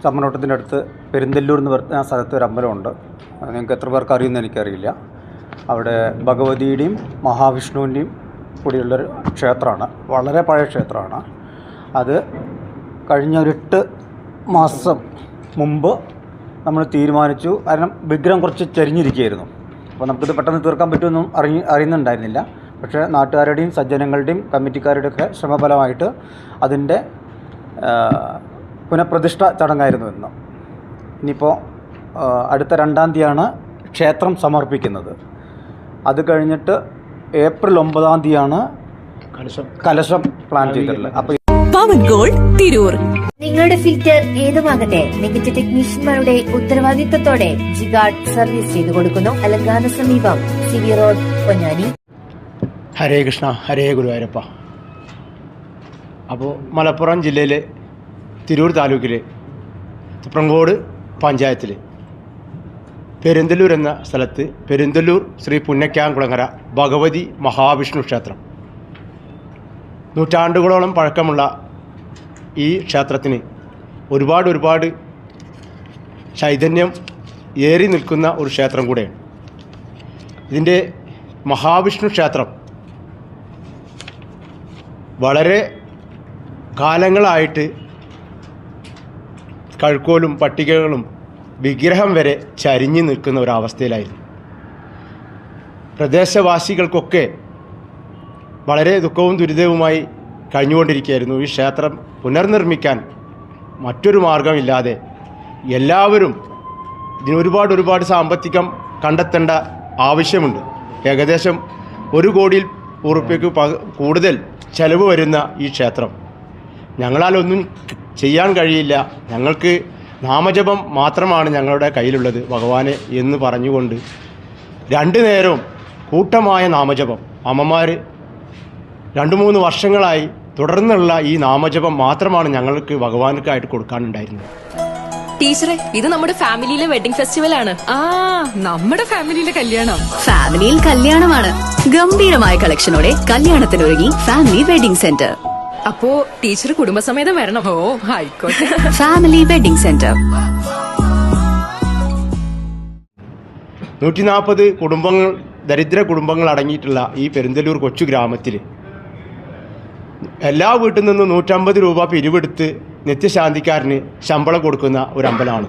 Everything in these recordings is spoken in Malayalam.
ചമ്മനോട്ടത്തിൻ്റെ അടുത്ത് പെരുന്തല്ലൂർ എന്ന് പറഞ്ഞ സ്ഥലത്ത് ഒരു അമ്പലമുണ്ട്. നിങ്ങൾക്ക് എത്ര പേർക്ക് അറിയുമെന്ന് എനിക്കറിയില്ല. അവിടെ ഭഗവതിയുടെയും മഹാവിഷ്ണുവിൻ്റെയും കൂടിയുള്ളൊരു ക്ഷേത്രമാണ്. വളരെ പഴയ ക്ഷേത്രമാണ്. അത് കഴിഞ്ഞ ഒരു 8 മാസം മുമ്പ് നമ്മൾ തീരുമാനിച്ചു. കാരണം വിഗ്രഹം കുറച്ച് ചരിഞ്ഞിരിക്കുകയായിരുന്നു. അപ്പോൾ നമുക്കിത് പെട്ടെന്ന് തീർക്കാൻ പറ്റുമെന്നും അറിയുന്നുണ്ടായിരുന്നില്ല. പക്ഷേ നാട്ടുകാരുടെയും സജ്ജനങ്ങളുടെയും കമ്മിറ്റിക്കാരുടെയൊക്കെ ശ്രമഫലമായിട്ട് അതിൻ്റെ പുനഃപ്രതിഷ്ഠ ചടങ്ങായിരുന്നു ഇന്ന്. ഇനിയിപ്പോൾ അടുത്ത 2-ാം തീയതിയാണ് ക്ഷേത്രം സമർപ്പിക്കുന്നത്. അത് കഴിഞ്ഞിട്ട് ഏപ്രിൽ 9-ാം തീയതിയാണ് കലശം പ്ലാൻ ചെയ്തിട്ടുള്ളത്. അപ്പോൾ പവൻ ഗോൾഡ് തിരൂർ. നിങ്ങളുടെ ഫിൽറ്റർ ഏതുമാകട്ടെ മികച്ച ടെക്നീഷ്യന്മാരുടെ ഉത്തരവാദിത്തത്തോടെ ജിഗാർഡ് സർവീസ് ചെയ്തു കൊടുക്കുന്നു. അലങ്കാന സമീപം സിവി റോഡ്, പൊന്നാനി. ഹരേ കൃഷ്ണ, ഹരേ ഗുരുവായൂരപ്പ. അപ്പോൾ മലപ്പുറം ജില്ലയിലെ തിരൂർ താലൂക്കിലെ തുപ്രങ്കോട് പഞ്ചായത്തിൽ പെരുന്തല്ലൂർ എന്ന സ്ഥലത്ത് പെരുന്തല്ലൂർ ശ്രീ പുന്നക്കാംകുളങ്ങര ഭഗവതി മഹാവിഷ്ണു ക്ഷേത്രം, നൂറ്റാണ്ടുകളോളം പഴക്കമുള്ള ഈ ക്ഷേത്രത്തിന് ഒരുപാട് ചൈതന്യം ഏറി നിൽക്കുന്ന ഒരു ക്ഷേത്രം കൂടെയാണ്. ഇതിൻ്റെ മഹാവിഷ്ണു ക്ഷേത്രം വളരെ കാലങ്ങളായിട്ട് കഴുക്കോലും പട്ടികകളും വിഗ്രഹം വരെ ചരിഞ്ഞു നിൽക്കുന്ന ഒരവസ്ഥയിലായിരുന്നു. പ്രദേശവാസികൾക്കൊക്കെ വളരെ ദുഃഖവും ദുരിതവുമായി കഴിഞ്ഞുകൊണ്ടിരിക്കുകയായിരുന്നു. ഈ ക്ഷേത്രം പുനർനിർമ്മിക്കാൻ മറ്റൊരു മാർഗമില്ലാതെ എല്ലാവരും ഇതിന് ഒരുപാട് സാമ്പത്തികം കണ്ടെത്തേണ്ട ആവശ്യമുണ്ട്. ഏകദേശം 1 കോടി ഉറുപ്പിക്ക് കൂടുതൽ ചെലവ് വരുന്ന ഈ ക്ഷേത്രം ഞങ്ങളാലൊന്നും ചെയ്യാൻ കഴിയില്ല. ഞങ്ങൾക്ക് നാമജപം മാത്രമാണ് ഞങ്ങളുടെ കയ്യിലുള്ളത് ഭഗവാനെ എന്ന് പറഞ്ഞുകൊണ്ട് 2 നേരവും കൂട്ടമായ നാമജപം അമ്മമാർ 2-3 വർഷങ്ങളായി തുടർന്നുള്ള ഈ നാമജപം മാത്രമാണ് ഞങ്ങൾക്ക് ഭഗവാനുക്കായിട്ട് കൊടുക്കാനുണ്ടായിരുന്നത്. ടീച്ചറെ, ഇത് നമ്മുടെ ഫാമിലിയിലെ വെഡിങ് ഫെസ്റ്റിവൽ ആണ്. നമ്മുടെ ഫാമിലിയിലെ കല്യാണം. ഫാമിലിയിൽ കല്യാണമാണ്. ഗംഭീരമായ കളക്ഷനോടെ കല്യാണത്തിനൊരുങ്ങി ഫാമിലി വെഡിങ് സെന്റർ. അപ്പോ ടീച്ചർ കുടുംബസമേതം വരണം. ഓ, ആയിക്കോട്ടെ. Family wedding centre. 140 കുടുംബങ്ങൾ, ദരിദ്ര കുടുംബങ്ങൾ അടങ്ങിയിട്ടുള്ള ഈ പെരുന്തല്ലൂർ കൊച്ചു ഗ്രാമത്തിൽ എല്ലാ വീട്ടിൽ നിന്നും 150 രൂപ പിരിവെടുത്ത് നിത്യശാന്തിക്കാരന് ശമ്പളം കൊടുക്കുന്ന ഒരു അമ്പലമാണ്.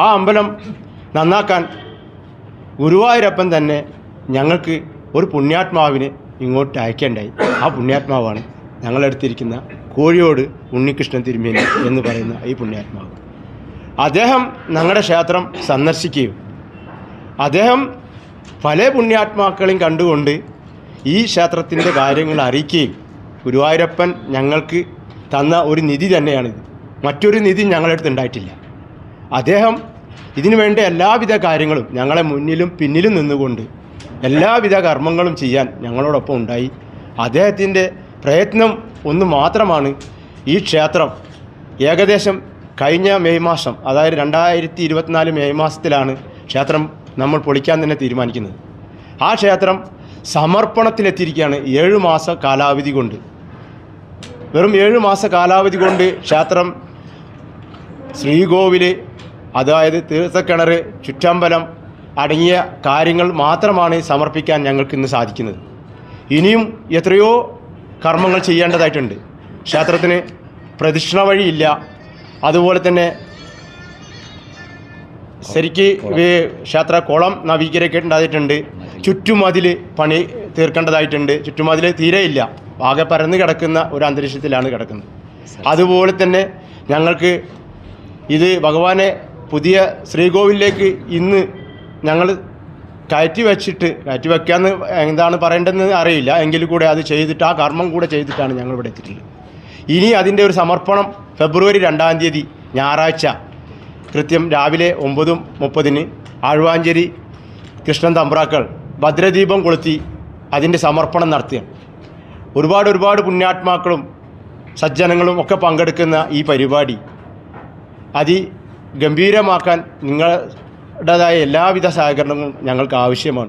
ആ അമ്പലം നന്നാക്കാൻ ഗുരുവായൂരപ്പൻ തന്നെ ഞങ്ങൾക്ക് ഒരു പുണ്യാത്മാവിനെ ഇങ്ങോട്ട് അയക്കേണ്ടായി. ആ പുണ്യാത്മാവാണ് ഞങ്ങളെടുത്തിരിക്കുന്ന കോഴിയോട് ഉണ്ണികൃഷ്ണൻ തിരുമേനി എന്ന് പറയുന്ന ഈ പുണ്യാത്മാവ്. അദ്ദേഹം ഞങ്ങളുടെ ക്ഷേത്രം സന്ദർശിക്കുകയും അദ്ദേഹം പല പുണ്യാത്മാക്കളെയും കണ്ടുകൊണ്ട് ഈ ക്ഷേത്രത്തിൻ്റെ കാര്യങ്ങൾ അറിയിക്കുകയും ഗുരുവായൂരപ്പൻ ഞങ്ങൾക്ക് തന്ന ഒരു നിധി തന്നെയാണിത്. മറ്റൊരു നിധി ഞങ്ങളടുത്ത് ഉണ്ടായിട്ടില്ല. അദ്ദേഹം ഇതിനു വേണ്ട എല്ലാവിധ കാര്യങ്ങളും ഞങ്ങളെ മുന്നിലും പിന്നിലും നിന്നുകൊണ്ട് എല്ലാവിധ കർമ്മങ്ങളും ചെയ്യാൻ ഞങ്ങളോടൊപ്പം ഉണ്ടായി. അദ്ദേഹത്തിൻ്റെ പ്രയത്നം ഒന്ന് മാത്രമാണ് ഈ ക്ഷേത്രം ഏകദേശം കഴിഞ്ഞ മെയ് മാസം, അതായത് 2024 മെയ് മാസത്തിലാണ് ക്ഷേത്രം നമ്മൾ പൊളിക്കാൻ തന്നെ തീരുമാനിക്കുന്നത്. ആ ക്ഷേത്രം സമർപ്പണത്തിലെത്തിയിരിക്കുകയാണ്. 7 മാസ കാലാവധി കൊണ്ട്, വെറും 7 മാസ കാലാവധി കൊണ്ട് ക്ഷേത്രം, ശ്രീകോവിൽ, അതായത് തീർത്ഥക്കിണർ, ചുറ്റമ്പലം അടങ്ങിയ കാര്യങ്ങൾ മാത്രമാണ് സമർപ്പിക്കാൻ ഞങ്ങൾക്ക് ഇന്ന് സാധിക്കുന്നത്. ഇനിയും എത്രയോ കർമ്മങ്ങൾ ചെയ്യേണ്ടതായിട്ടുണ്ട്. ക്ഷേത്രത്തിന് പ്രദക്ഷിണ വഴിയില്ല. അതുപോലെ തന്നെ ശരിക്ക് ക്ഷേത്ര കുളം നവീകരിക്കേണ്ടതായിട്ടുണ്ട്. ചുറ്റുമതിൽ പണി തീർക്കേണ്ടതായിട്ടുണ്ട്. ചുറ്റുമതിൽ തീരെയില്ല, ആകെ പരന്ന് കിടക്കുന്ന ഒരു അന്തരീക്ഷത്തിലാണ് കിടക്കുന്നത്. അതുപോലെ തന്നെ ഞങ്ങൾക്ക് ഇത് ഭഗവാനെ പുതിയ ശ്രീകോവിലേക്ക് ഇന്ന് ഞങ്ങൾ കയറ്റി വയ്ക്കാമെന്ന് എന്താണ് പറയേണ്ടതെന്ന് അറിയില്ല. എങ്കിൽ കൂടെ അത് ചെയ്തിട്ട് ആ കർമ്മം കൂടെ ചെയ്തിട്ടാണ് ഞങ്ങൾ ഇവിടെ എത്തിയിട്ടുള്ളത്. ഇനി അതിൻ്റെ ഒരു സമർപ്പണം ഫെബ്രുവരി 2-ാം തീയതി ഞായറാഴ്ച കൃത്യം രാവിലെ 9:30 ആഴ്വാഞ്ചേരി കൃഷ്ണൻ തമ്പ്രാക്കൾ ഭദ്രദീപം കൊളുത്തി അതിൻ്റെ സമർപ്പണം നടത്തുകയാണ്. ഒരുപാട് പുണ്യാത്മാക്കളും സജ്ജനങ്ങളും ഒക്കെ പങ്കെടുക്കുന്ന ഈ പരിപാടി അതിഗംഭീരമാക്കാൻ നിങ്ങളുടേതായ എല്ലാവിധ സഹകരണങ്ങളും ഞങ്ങൾക്ക് ആവശ്യമാണ്.